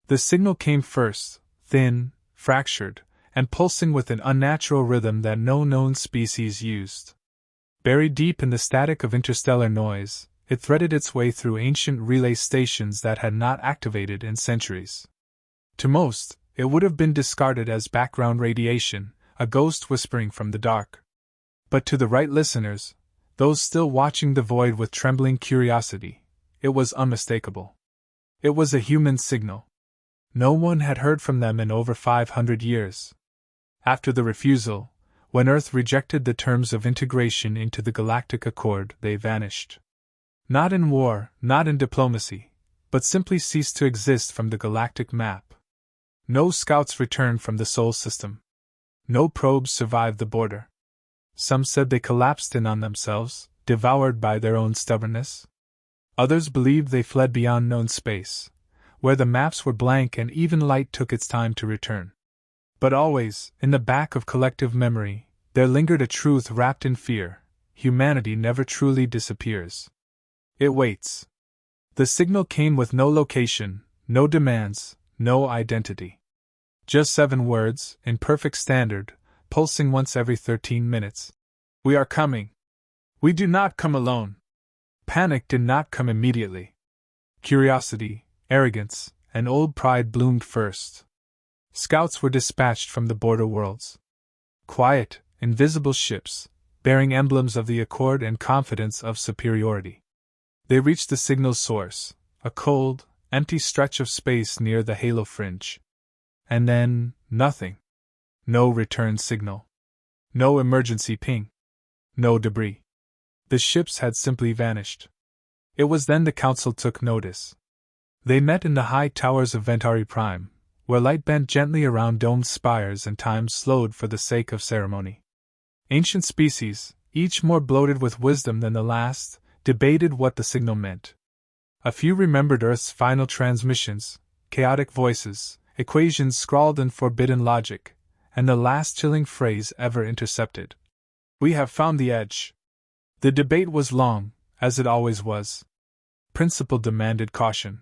The signal came first, thin, fractured, and pulsing with an unnatural rhythm that no known species used. Buried deep in the static of interstellar noise, it threaded its way through ancient relay stations that had not activated in centuries. To most, it would have been discarded as background radiation, a ghost whispering from the dark. But to the right listeners, those still watching the void with trembling curiosity, it was unmistakable. It was a human signal. No one had heard from them in over 500 years. After the refusal, when Earth rejected the terms of integration into the Galactic Accord, they vanished. Not in war, not in diplomacy, but simply ceased to exist from the galactic map. No scouts returned from the Sol system. No probes survived the border. Some said they collapsed in on themselves, devoured by their own stubbornness. Others believed they fled beyond known space, where the maps were blank and even light took its time to return. But always, in the back of collective memory, there lingered a truth wrapped in fear: humanity never truly disappears. It waits. The signal came with no location, no demands, no identity. Just 7 words, in perfect standard, pulsing once every 13 minutes. We are coming. We do not come alone. Panic did not come immediately. Curiosity, arrogance, and old pride bloomed first. Scouts were dispatched from the border worlds. Quiet, invisible ships, bearing emblems of the Accord and confidence of superiority. They reached the signal's source, a cold, empty stretch of space near the halo fringe. And then, nothing. No return signal. No emergency ping. No debris. The ships had simply vanished. It was then the Council took notice. They met in the high towers of Ventari Prime, where light bent gently around domed spires and time slowed for the sake of ceremony. Ancient species, each more bloated with wisdom than the last, debated what the signal meant. A few remembered Earth's final transmissions, chaotic voices, equations scrawled in forbidden logic, and the last chilling phrase ever intercepted. We have found the edge. The debate was long, as it always was. Principle demanded caution.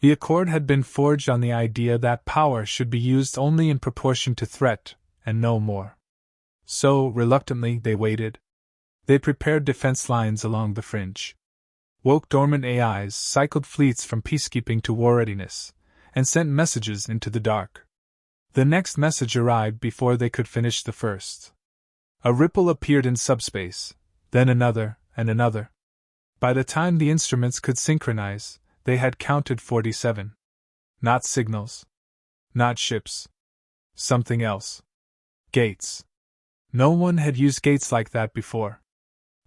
The Accord had been forged on the idea that power should be used only in proportion to threat, and no more. So, reluctantly, they waited. They prepared defense lines along the fringe. Woke dormant AIs cycled fleets from peacekeeping to war readiness, and sent messages into the dark. The next message arrived before they could finish the first. A ripple appeared in subspace, then another, and another. By the time the instruments could synchronize, they had counted 47. Not signals. Not ships. Something else. Gates. No one had used gates like that before.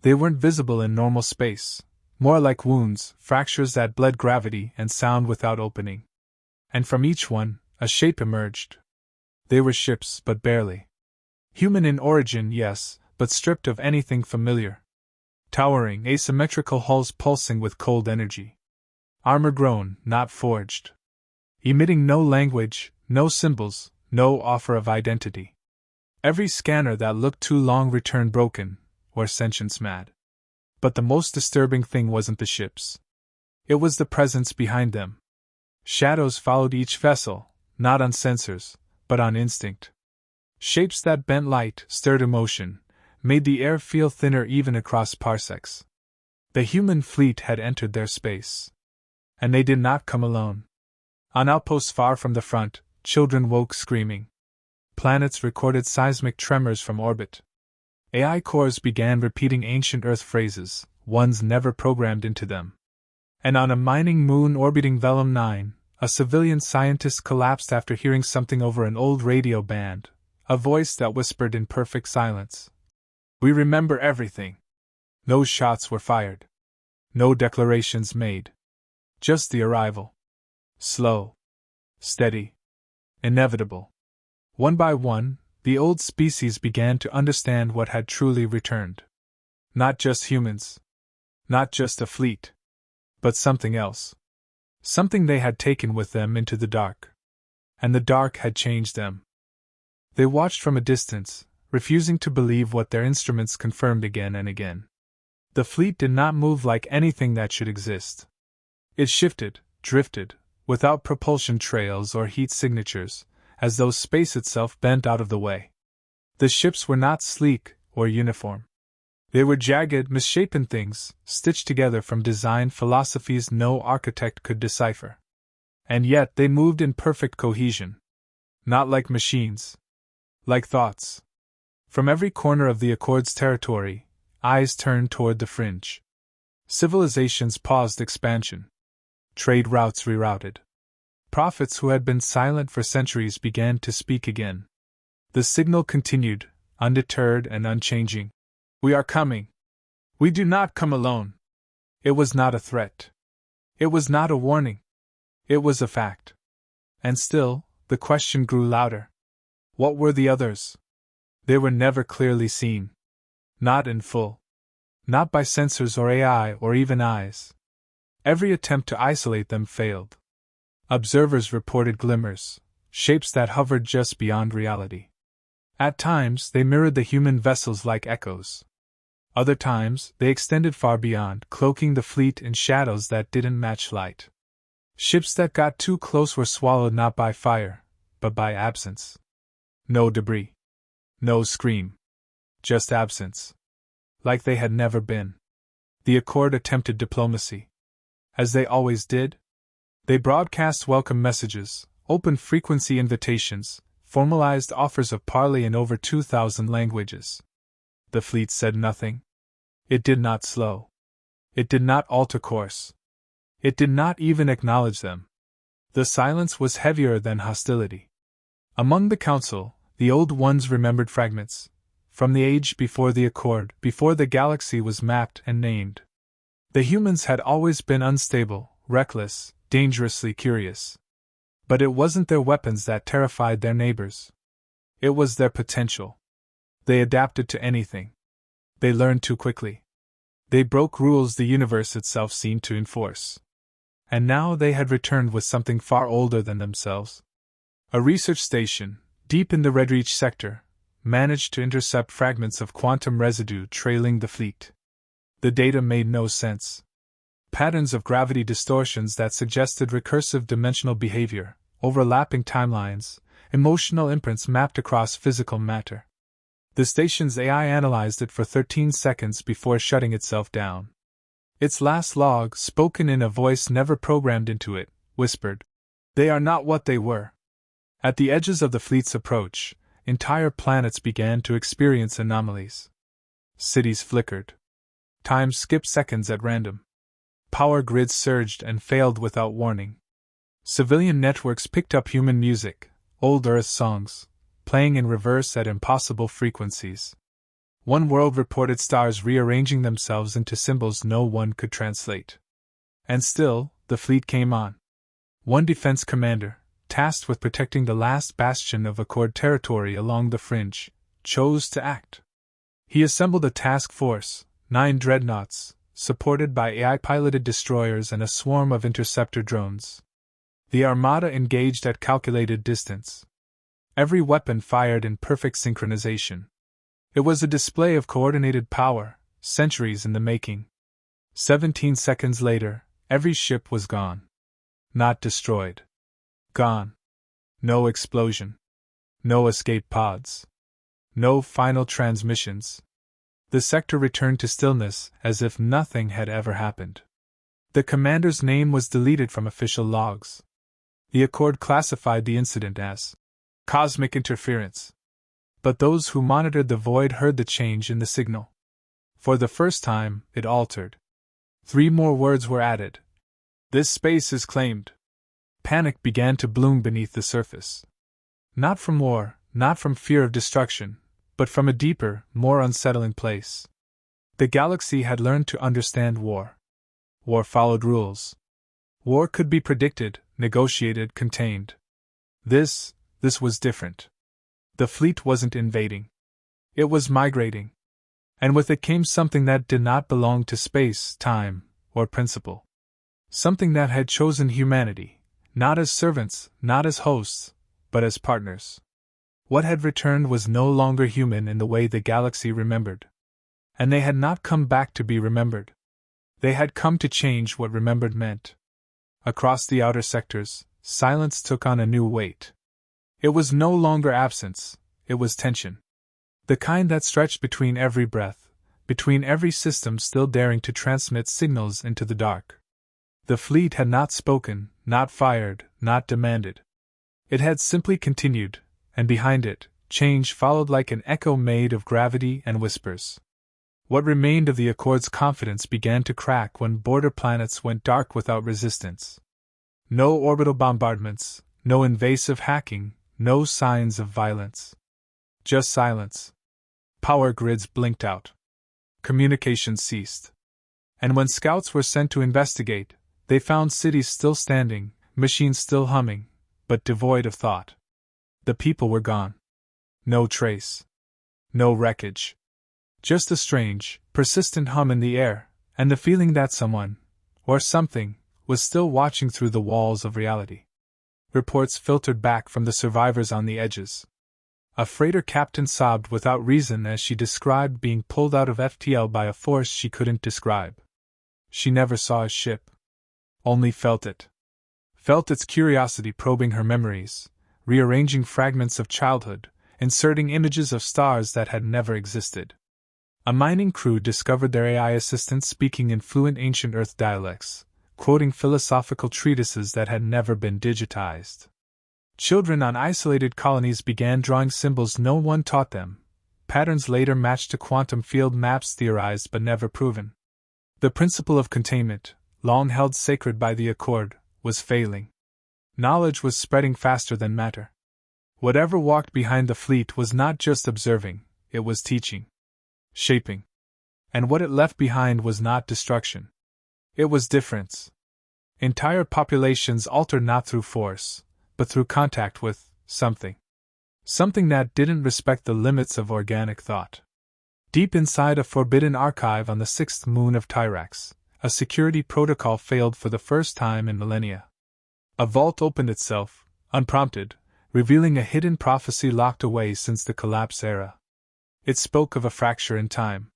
They weren't visible in normal space, more like wounds, fractures that bled gravity and sound without opening. And from each one, a shape emerged. They were ships, but barely. Human in origin, yes, but stripped of anything familiar. Towering, asymmetrical hulls pulsing with cold energy. Armor grown, not forged. Emitting no language, no symbols, no offer of identity. Every scanner that looked too long returned broken, or sentience mad. But the most disturbing thing wasn't the ships. It was the presence behind them. Shadows followed each vessel, not on sensors, but on instinct. Shapes that bent light, stirred emotion, made the air feel thinner even across parsecs. The human fleet had entered their space. And they did not come alone. On outposts far from the front, children woke screaming. Planets recorded seismic tremors from orbit. AI cores began repeating ancient Earth phrases, ones never programmed into them. And on a mining moon orbiting Velum 9, a civilian scientist collapsed after hearing something over an old radio band, a voice that whispered in perfect silence. We remember everything. No shots were fired. No declarations made. Just the arrival. Slow. Steady. Inevitable. One by one, the old species began to understand what had truly returned. Not just humans. Not just a fleet. But something else. Something they had taken with them into the dark. And the dark had changed them. They watched from a distance, refusing to believe what their instruments confirmed again and again. The fleet did not move like anything that should exist. It shifted, drifted, without propulsion trails or heat signatures, as though space itself bent out of the way. The ships were not sleek or uniform. They were jagged, misshapen things, stitched together from design philosophies no architect could decipher. And yet they moved in perfect cohesion. Not like machines. Like thoughts. From every corner of the Accord's territory, eyes turned toward the fringe. Civilizations paused expansion. Trade routes rerouted. Prophets who had been silent for centuries began to speak again. The signal continued, undeterred and unchanging. We are coming. We do not come alone. It was not a threat. It was not a warning. It was a fact. And still, the question grew louder. What were the others? They were never clearly seen. Not in full. Not by sensors or AI or even eyes. Every attempt to isolate them failed. Observers reported glimmers, shapes that hovered just beyond reality. At times, they mirrored the human vessels like echoes. Other times, they extended far beyond, cloaking the fleet in shadows that didn't match light. Ships that got too close were swallowed not by fire, but by absence. No debris. No scream. Just absence. Like they had never been. The Accord attempted diplomacy. As they always did. They broadcast welcome messages, open frequency invitations, formalized offers of parley in over 2,000 languages. The fleet said nothing. It did not slow. It did not alter course. It did not even acknowledge them. The silence was heavier than hostility. Among the council, the old ones remembered fragments, from the age before the Accord, before the galaxy was mapped and named. The humans had always been unstable, reckless, dangerously curious. But it wasn't their weapons that terrified their neighbors. It was their potential. They adapted to anything. They learned too quickly. They broke rules the universe itself seemed to enforce. And now they had returned with something far older than themselves. A research station, deep in the Redreach sector, managed to intercept fragments of quantum residue trailing the fleet. The data made no sense. Patterns of gravity distortions that suggested recursive dimensional behavior, overlapping timelines, emotional imprints mapped across physical matter. The station's AI analyzed it for 13 seconds before shutting itself down. Its last log, spoken in a voice never programmed into it, whispered, "They are not what they were." At the edges of the fleet's approach, entire planets began to experience anomalies. Cities flickered. Time skipped seconds at random. Power grids surged and failed without warning. Civilian networks picked up human music, old Earth songs, playing in reverse at impossible frequencies. One world reported stars rearranging themselves into symbols no one could translate. And still, the fleet came on. One defense commander, tasked with protecting the last bastion of Accord territory along the fringe, chose to act. He assembled a task force, 9 dreadnoughts, supported by AI-piloted destroyers and a swarm of interceptor drones. The armada engaged at calculated distance. Every weapon fired in perfect synchronization. It was a display of coordinated power, centuries in the making. 17 seconds later, every ship was gone. Not destroyed. Gone. No explosion. No escape pods. No final transmissions. The sector returned to stillness as if nothing had ever happened. The commander's name was deleted from official logs. The Accord classified the incident as cosmic interference. But those who monitored the void heard the change in the signal. For the first time, it altered. 3 more words were added. This space is claimed. Panic began to bloom beneath the surface. Not from war, not from fear of destruction, but from a deeper, more unsettling place. The galaxy had learned to understand war. War followed rules. War could be predicted, negotiated, contained. This was different. The fleet wasn't invading. It was migrating. And with it came something that did not belong to space, time, or principle. Something that had chosen humanity, not as servants, not as hosts, but as partners. What had returned was no longer human in the way the galaxy remembered. And they had not come back to be remembered. They had come to change what remembered meant. Across the outer sectors, silence took on a new weight. It was no longer absence, it was tension. The kind that stretched between every breath, between every system still daring to transmit signals into the dark. The fleet had not spoken, not fired, not demanded. It had simply continued, and behind it, change followed like an echo made of gravity and whispers. What remained of the Accord's confidence began to crack when border planets went dark without resistance. No orbital bombardments, no invasive hacking, no signs of violence. Just silence. Power grids blinked out. Communication ceased. And when scouts were sent to investigate, they found cities still standing, machines still humming, but devoid of thought. The people were gone. No trace. No wreckage. Just a strange, persistent hum in the air, and the feeling that someone, or something, was still watching through the walls of reality. Reports filtered back from the survivors on the edges. A freighter captain sobbed without reason as she described being pulled out of FTL by a force she couldn't describe. She never saw a ship. Only felt it. Felt its curiosity probing her memories, rearranging fragments of childhood, inserting images of stars that had never existed. A mining crew discovered their AI assistant speaking in fluent ancient Earth dialects, quoting philosophical treatises that had never been digitized. Children on isolated colonies began drawing symbols no one taught them, patterns later matched to quantum field maps theorized but never proven. The principle of containment, long held sacred by the Accord, was failing. Knowledge was spreading faster than matter. Whatever walked behind the fleet was not just observing, it was teaching. Shaping. And what it left behind was not destruction. It was difference. Entire populations altered not through force, but through contact with something. Something that didn't respect the limits of organic thought. Deep inside a forbidden archive on the sixth moon of Tyrax, a security protocol failed for the first time in millennia. A vault opened itself, unprompted, revealing a hidden prophecy locked away since the collapse era. It spoke of a fracture in time.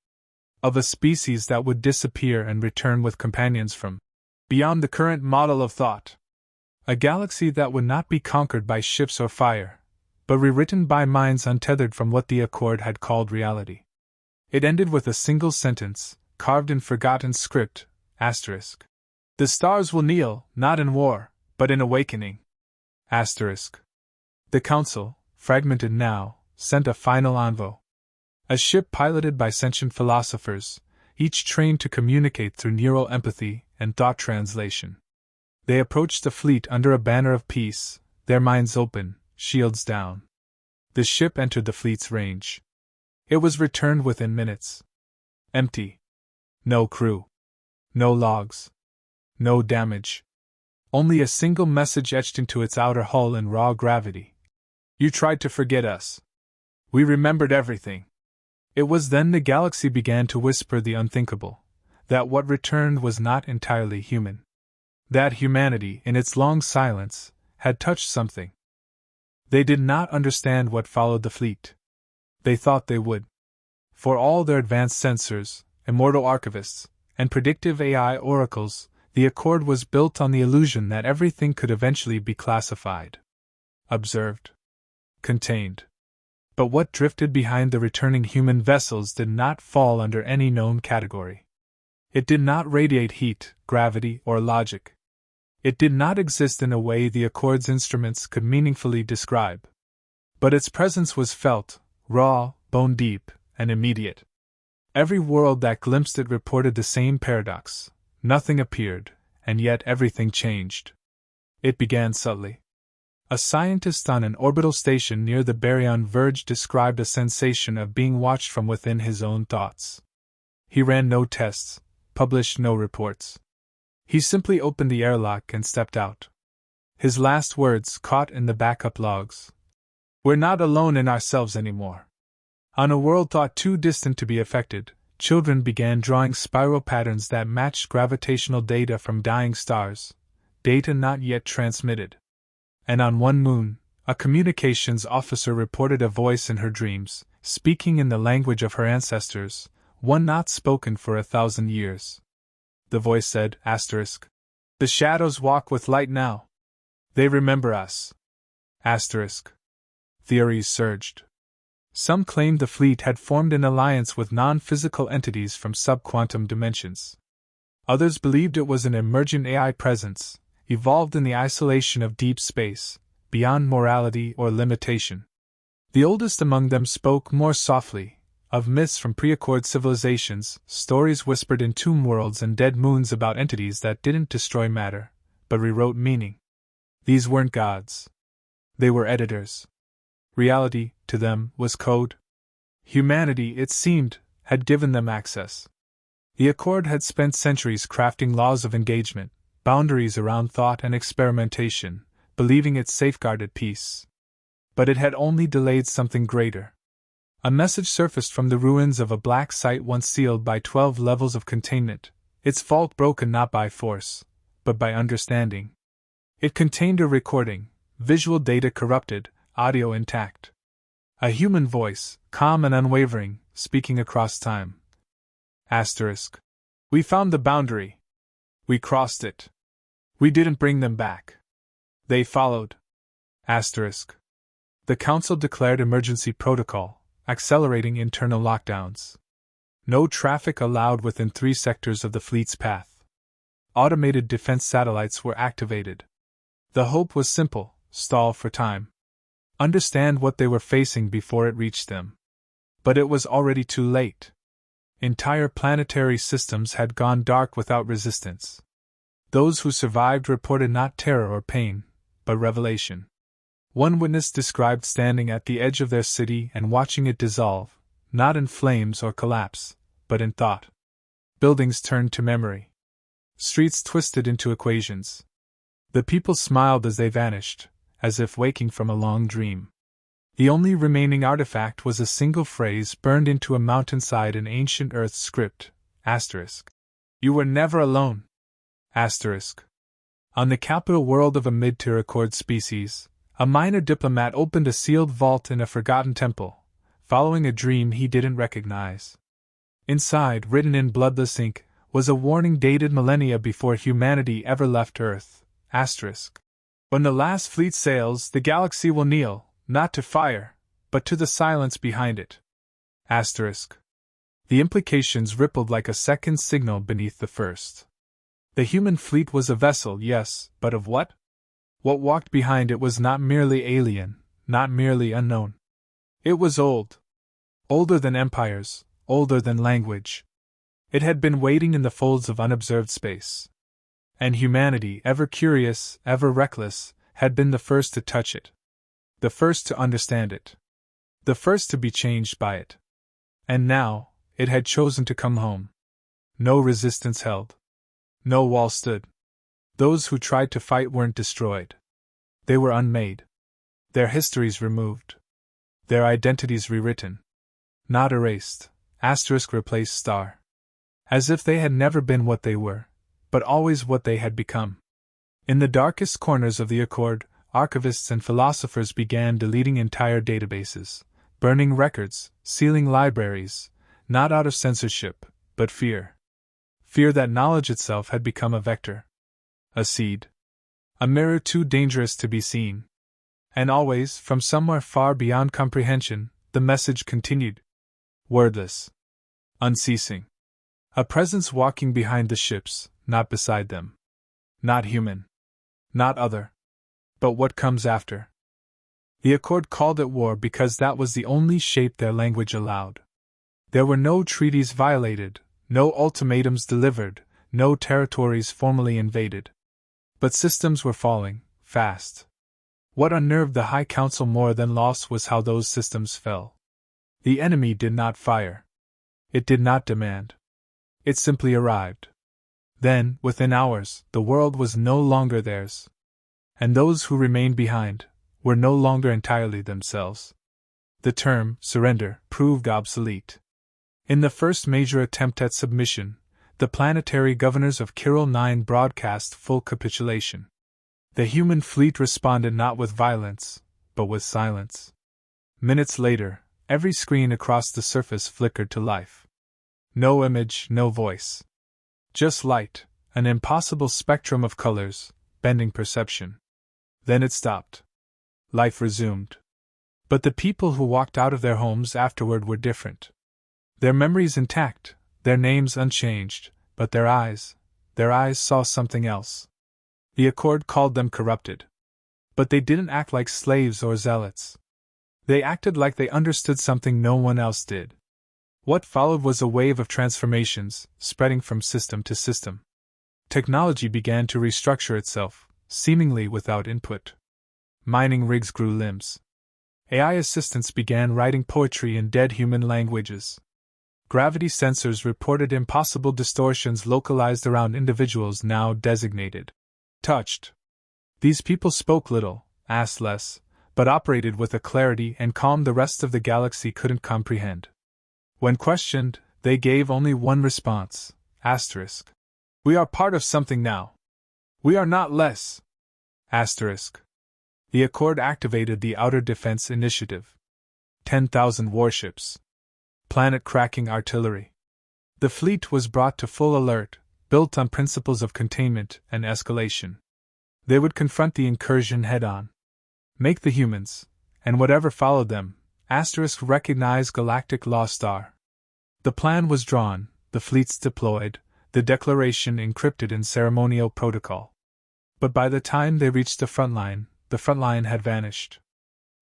Of a species that would disappear and return with companions from beyond the current model of thought. A galaxy that would not be conquered by ships or fire, but rewritten by minds untethered from what the Accord had called reality. It ended with a single sentence, carved in forgotten script, asterisk. The stars will kneel, not in war, but in awakening. Asterisk. The Council, fragmented now, sent a final envoy. A ship piloted by sentient philosophers, each trained to communicate through neural empathy and thought translation. They approached the fleet under a banner of peace, their minds open, shields down. The ship entered the fleet's range. It was returned within minutes. Empty. No crew. No logs. No damage. Only a single message etched into its outer hull in raw gravity. You tried to forget us. We remembered everything. It was then the galaxy began to whisper the unthinkable, that what returned was not entirely human. That humanity, in its long silence, had touched something. They did not understand what followed the fleet. They thought they would. For all their advanced sensors, immortal archivists, and predictive AI oracles, the Accord was built on the illusion that everything could eventually be classified. Observed. Contained. But what drifted behind the returning human vessels did not fall under any known category. It did not radiate heat, gravity, or logic. It did not exist in a way the Accord's instruments could meaningfully describe. But its presence was felt, raw, bone-deep, and immediate. Every world that glimpsed it reported the same paradox. Nothing appeared, and yet everything changed. It began subtly. A scientist on an orbital station near the baryon verge described a sensation of being watched from within his own thoughts. He ran no tests, published no reports. He simply opened the airlock and stepped out. His last words caught in the backup logs. We're not alone in ourselves anymore. On a world thought too distant to be affected, children began drawing spiral patterns that matched gravitational data from dying stars, data not yet transmitted. And on one moon, a communications officer reported a voice in her dreams, speaking in the language of her ancestors, one not spoken for 1,000 years. The voice said, asterisk, The shadows walk with light now. They remember us. Asterisk. Theories surged. Some claimed the fleet had formed an alliance with non-physical entities from subquantum dimensions. Others believed it was an emergent AI presence, evolved in the isolation of deep space, beyond morality or limitation. The oldest among them spoke more softly, of myths from pre-Accord civilizations, stories whispered in tomb worlds and dead moons about entities that didn't destroy matter, but rewrote meaning. These weren't gods. They were editors. Reality, to them, was code. Humanity, it seemed, had given them access. The Accord had spent centuries crafting laws of engagement, boundaries around thought and experimentation, believing it safeguarded peace. But it had only delayed something greater. A message surfaced from the ruins of a black site once sealed by 12 levels of containment, its vault broken not by force, but by understanding. It contained a recording, visual data corrupted, audio intact. A human voice, calm and unwavering, speaking across time. Asterisk. We found the boundary. We crossed it. We didn't bring them back. They followed. Asterisk. The Council declared emergency protocol, accelerating internal lockdowns. No traffic allowed within 3 sectors of the fleet's path. Automated defense satellites were activated. The hope was simple: stall for time. Understand what they were facing before it reached them. But it was already too late. Entire planetary systems had gone dark without resistance. Those who survived reported not terror or pain, but revelation. One witness described standing at the edge of their city and watching it dissolve, not in flames or collapse, but in thought. Buildings turned to memory. Streets twisted into equations. The people smiled as they vanished, as if waking from a long dream. The only remaining artifact was a single phrase burned into a mountainside in ancient Earth script, asterisk. You were never alone. Asterisk. On the capital world of a mid-tier Accord species, a minor diplomat opened a sealed vault in a forgotten temple, following a dream he didn't recognize. Inside, written in bloodless ink, was a warning dated millennia before humanity ever left Earth, asterisk. When the last fleet sails, the galaxy will kneel, not to fire, but to the silence behind it. Asterisk. The implications rippled like a second signal beneath the first. The human fleet was a vessel, yes, but of what? What walked behind it was not merely alien, not merely unknown. It was old. Older than empires, older than language. It had been waiting in the folds of unobserved space. And humanity, ever curious, ever reckless, had been the first to touch it. The first to understand it. The first to be changed by it. And now, it had chosen to come home. No resistance held. No wall stood. Those who tried to fight weren't destroyed. They were unmade. Their histories removed. Their identities rewritten. Not erased, asterisk replaced star. As if they had never been what they were, but always what they had become. In the darkest corners of the Accord, archivists and philosophers began deleting entire databases, burning records, sealing libraries, not out of censorship, but fear. Fear that knowledge itself had become a vector. A seed. A mirror too dangerous to be seen. And always, from somewhere far beyond comprehension, the message continued. Wordless. Unceasing. A presence walking behind the ships, not beside them. Not human. Not other. But what comes after? The Accord called it war because that was the only shape their language allowed. There were no treaties violated, no ultimatums delivered, no territories formally invaded. But systems were falling, fast. What unnerved the High Council more than loss was how those systems fell. The enemy did not fire. It did not demand. It simply arrived. Then, within hours, the world was no longer theirs. And those who remained behind were no longer entirely themselves. The term, surrender, proved obsolete. In the first major attempt at submission, the planetary governors of Chiral 9 broadcast full capitulation. The human fleet responded not with violence, but with silence. Minutes later, every screen across the surface flickered to life. No image, no voice. Just light, an impossible spectrum of colors, bending perception. Then it stopped. Life resumed. But the people who walked out of their homes afterward were different. Their memories intact, their names unchanged, but their eyes saw something else. The Accord called them corrupted. But they didn't act like slaves or zealots. They acted like they understood something no one else did. What followed was a wave of transformations, spreading from system to system. Technology began to restructure itself, seemingly without input. Mining rigs grew limbs. AI assistants began writing poetry in dead human languages. Gravity sensors reported impossible distortions localized around individuals now designated touched. These people spoke little, asked less, but operated with a clarity and calm the rest of the galaxy couldn't comprehend. When questioned, they gave only one response, asterisk. We are part of something now. We are not less. Asterisk. The Accord activated the Outer Defense Initiative. 10,000 warships. Planet-cracking artillery. The fleet was brought to full alert, built on principles of containment and escalation. They would confront the incursion head-on. Make the humans, and whatever followed them, recognize galactic law star. The plan was drawn, the fleets deployed, the declaration encrypted in ceremonial protocol. But by the time they reached the front line had vanished.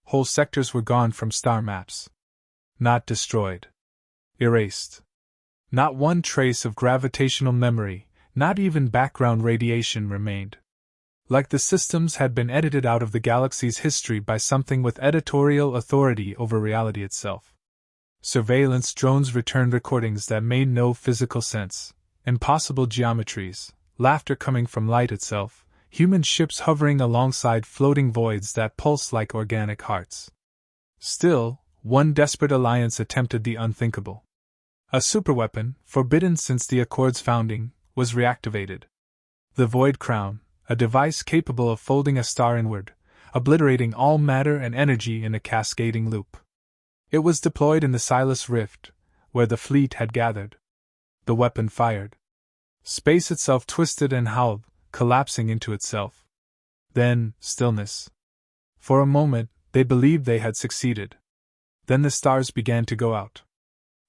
Whole sectors were gone from star maps. Not destroyed. Erased. Not one trace of gravitational memory, not even background radiation remained. Like the systems had been edited out of the galaxy's history by something with editorial authority over reality itself. Surveillance drones returned recordings that made no physical sense, impossible geometries, laughter coming from light itself, human ships hovering alongside floating voids that pulse like organic hearts. Still, one desperate alliance attempted the unthinkable. A superweapon, forbidden since the Accord's founding, was reactivated. The Void Crown, a device capable of folding a star inward, obliterating all matter and energy in a cascading loop. It was deployed in the Silas Rift, where the fleet had gathered. The weapon fired. Space itself twisted and howled, collapsing into itself. Then, stillness. For a moment, they believed they had succeeded. Then the stars began to go out.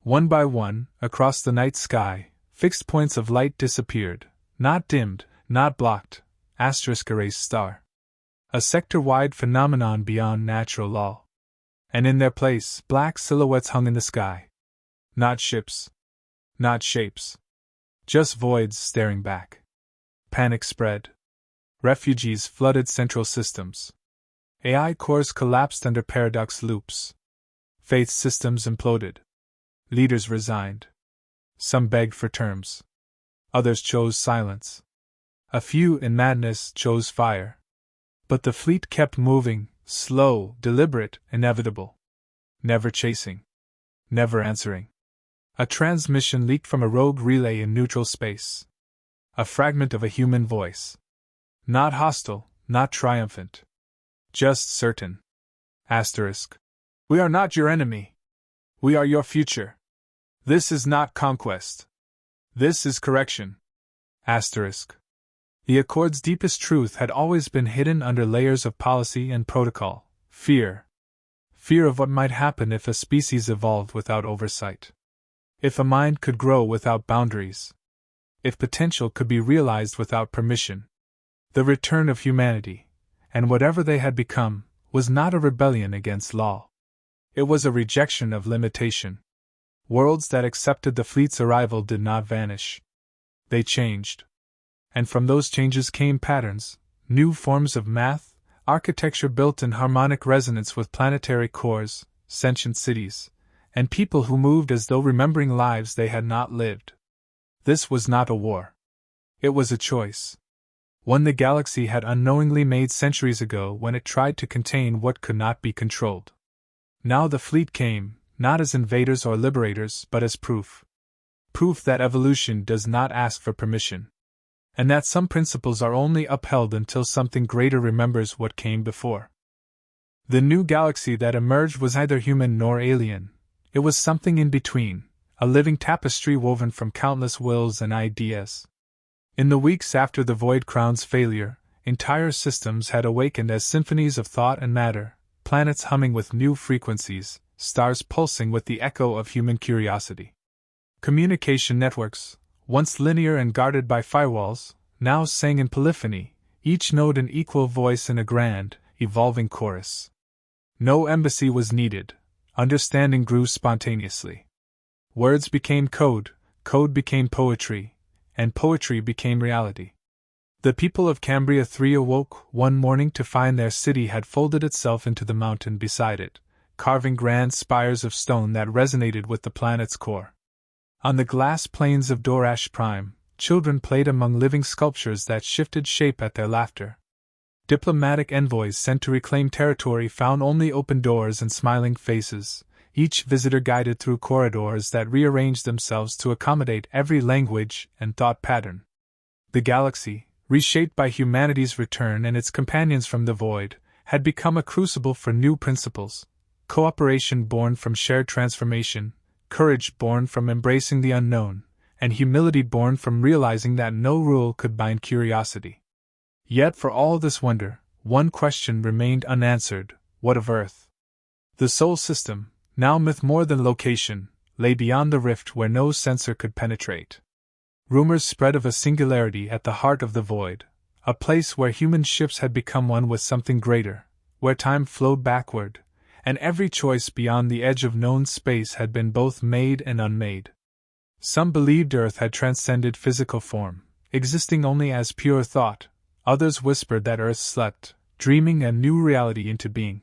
One by one, across the night sky, fixed points of light disappeared, not dimmed, not blocked, erased star. A sector-wide phenomenon beyond natural law. And in their place, black silhouettes hung in the sky. Not ships. Not shapes. Just voids staring back. Panic spread. Refugees flooded central systems. AI cores collapsed under paradox loops. Faith systems imploded. Leaders resigned. Some begged for terms. Others chose silence. A few, in madness, chose fire. But the fleet kept moving, slow, deliberate, inevitable. Never chasing. Never answering. A transmission leaked from a rogue relay in neutral space. A fragment of a human voice. Not hostile, not triumphant. Just certain. Asterisk. We are not your enemy. We are your future. This is not conquest. This is correction. Asterisk. The Accord's deepest truth had always been hidden under layers of policy and protocol. Fear. Fear of what might happen if a species evolved without oversight. If a mind could grow without boundaries. If potential could be realized without permission. The return of humanity, and whatever they had become, was not a rebellion against law. It was a rejection of limitation. Worlds that accepted the fleet's arrival did not vanish. They changed. And from those changes came patterns, new forms of math, architecture built in harmonic resonance with planetary cores, sentient cities, and people who moved as though remembering lives they had not lived. This was not a war. It was a choice. One the galaxy had unknowingly made centuries ago when it tried to contain what could not be controlled. Now the fleet came, not as invaders or liberators, but as proof. Proof that evolution does not ask for permission. And that some principles are only upheld until something greater remembers what came before. The new galaxy that emerged was neither human nor alien. It was something in between, a living tapestry woven from countless wills and ideas. In the weeks after the Void Crown's failure, entire systems had awakened as symphonies of thought and matter, planets humming with new frequencies, stars pulsing with the echo of human curiosity. Communication networks, once linear and guarded by firewalls, now sang in polyphony, each node an equal voice in a grand, evolving chorus. No embassy was needed, understanding grew spontaneously. Words became code, code became poetry, and poetry became reality. The people of Cambria 3 awoke one morning to find their city had folded itself into the mountain beside it, carving grand spires of stone that resonated with the planet's core. On the glass plains of Dorash Prime, children played among living sculptures that shifted shape at their laughter. Diplomatic envoys sent to reclaim territory found only open doors and smiling faces, each visitor guided through corridors that rearranged themselves to accommodate every language and thought pattern. The galaxy, reshaped by humanity's return and its companions from the void, had become a crucible for new principles: cooperation born from shared transformation, courage born from embracing the unknown, and humility born from realizing that no rule could bind curiosity. Yet for all this wonder, one question remained unanswered: what of Earth? The Sol system, now myth more than location, lay beyond the rift where no sensor could penetrate. Rumors spread of a singularity at the heart of the void, a place where human ships had become one with something greater, where time flowed backward, and every choice beyond the edge of known space had been both made and unmade. Some believed Earth had transcended physical form, existing only as pure thought. Others whispered that Earth slept, dreaming a new reality into being.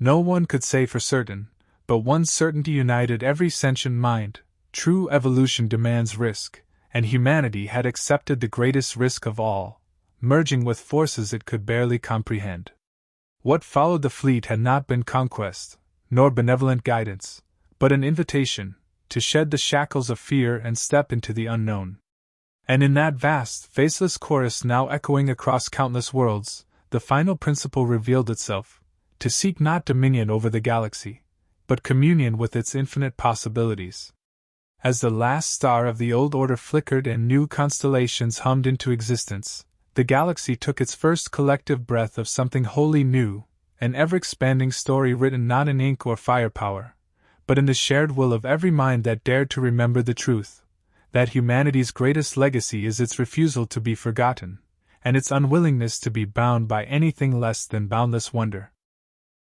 No one could say for certain, but one certainty united every sentient mind: true evolution demands risk, and humanity had accepted the greatest risk of all, merging with forces it could barely comprehend. What followed the fleet had not been conquest, nor benevolent guidance, but an invitation to shed the shackles of fear and step into the unknown. And in that vast, faceless chorus now echoing across countless worlds, the final principle revealed itself: to seek not dominion over the galaxy, but communion with its infinite possibilities. As the last star of the old order flickered and new constellations hummed into existence, the galaxy took its first collective breath of something wholly new, an ever-expanding story written not in ink or firepower, but in the shared will of every mind that dared to remember the truth, that humanity's greatest legacy is its refusal to be forgotten, and its unwillingness to be bound by anything less than boundless wonder.